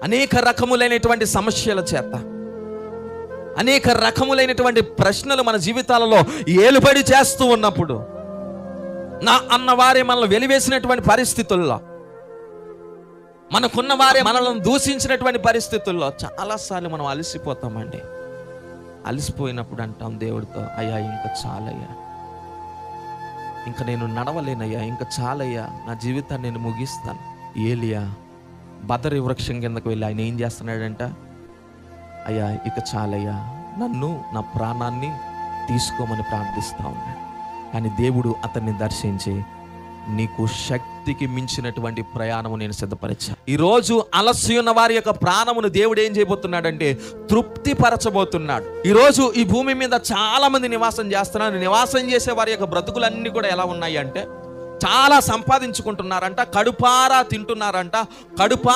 అనేక రకములైనటువంటి సమస్యల చేత, అనేక రకములైనటువంటి ప్రశ్నలు మన జీవితాలలో ఏలుబడి చేస్తూ ఉన్నప్పుడు, నా అన్నవారే మనల్ని వెలివేసినటువంటి పరిస్థితుల్లో, మనకున్న వారే మనల్ని దూషించినటువంటి పరిస్థితుల్లో చాలాసార్లు మనం అలసిపోతామండి. అలసిపోయినప్పుడు అంటాం దేవుడితో, అయ్యా ఇంకా చాలయ్యా, ఇంకా నేను నడవలేనయ్యా, ఇంకా చాలయ్యా, నా జీవితాన్ని నేను ముగిస్తాను. ఏలియా బదరి వృక్షం కిందకు వెళ్ళి ఆయన ఏం చేస్తున్నాడంట, అయ్యా ఇక చాలయ్యా, నన్ను నా ప్రాణాన్ని తీసుకోమని ప్రార్థిస్తా ఉన్నాడు. కానీ దేవుడు అతన్ని దర్శించి, నీకు శక్తికి మించినటువంటి ప్రయాణము నేను సిద్ధపరిచా. ఈరోజు అలసి ఉన్న వారి యొక్క ప్రాణమును దేవుడు ఏం చేయబోతున్నాడంటే తృప్తిపరచబోతున్నాడు. ఈరోజు ఈ భూమి మీద చాలా మంది నివాసం చేస్తున్నారు. నివాసం చేసే వారి యొక్క బ్రతుకులన్నీ కూడా ఎలా ఉన్నాయి అంటే, చాలా సంపాదించుకుంటున్నారంట, కడుపారా తింటున్నారంట,